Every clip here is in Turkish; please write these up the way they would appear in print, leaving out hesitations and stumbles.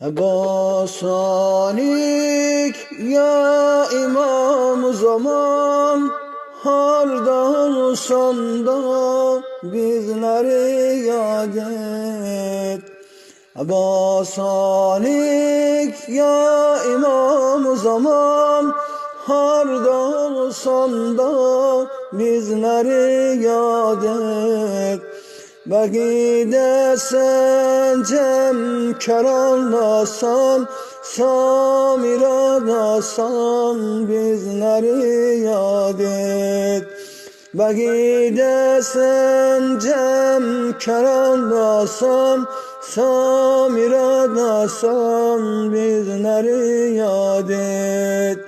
Basanik ya İmam zaman, harda olsan da bizleri yad et. Basanik ya İmam zaman, harda olsan da bizleri yad et. Belki sen cemkar anlasan, samir anlasan bizleri yad et. Belki sen cemkar anlasan, samir anlasan bizleri yad et.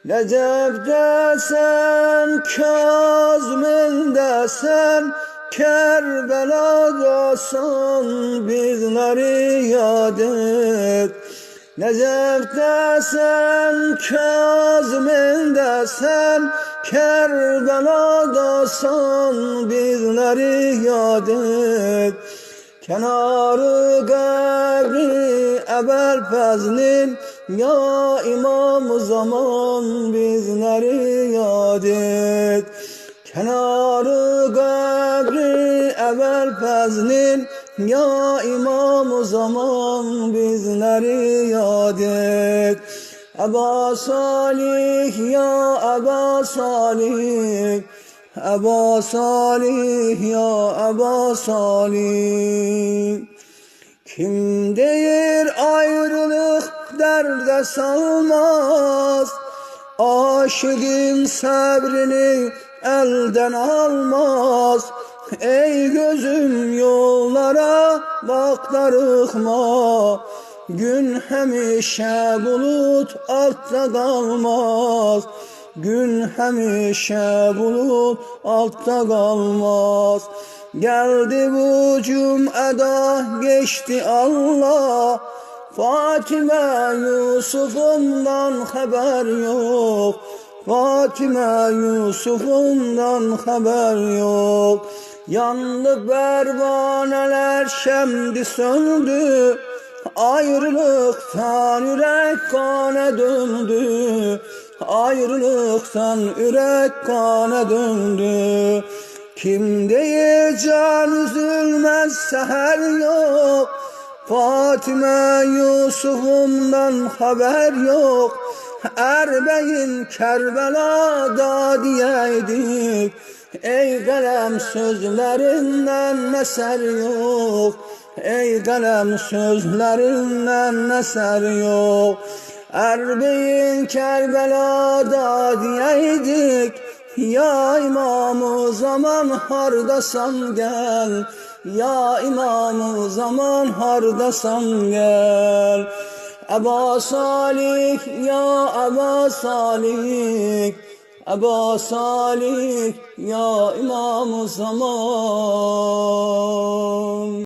Necef'de sen, Kazm'inde sen, Kerbela'da sen bizleri yad et. Necef'te sen, Kazm'inde sen, Kerbela'da sen bizleri yad et. Kenarı kabri Ebel Fezlin ya İmam zaman bizleri yad et. Kenarı kabri Ebel Fezlin ya İmam zaman bizleri yad et. Eba Salih ya Eba Salih, Eba Salih ya Eba Salih. Kim deyir ayrılık derde salmaz, aşığın sabrini elden almaz. Ey gözüm yollara bak darıkma, gün hemişe bulut altta kalmaz. Gün hemişe bulut altta kalmaz. Geldi bu cüm'eda geçti Allah, Fatime Yusuf'undan haber yok. Fatime Yusuf'undan haber yok. Yandı pervaneler şimdi söndü, ayrılıktan yürek kana döndü. Ayrılıktan yürek kana döndü. Kim değil can üzülmez seher yok, Fatime Yusuf'undan haber yok. Erbeğin Kerbela'da diyeydik, ey kalem sözlerinden eser yok. Ey kalem sözlerinden eser yok. Erbeğin Kerbela'da diyeydik, ya İmam-ı Zaman hardasan gel. Ya İmam-ı Zaman hardasan gel. Eba Salih ya Eba Salih, Eba Salih ya İmam-ı Zaman.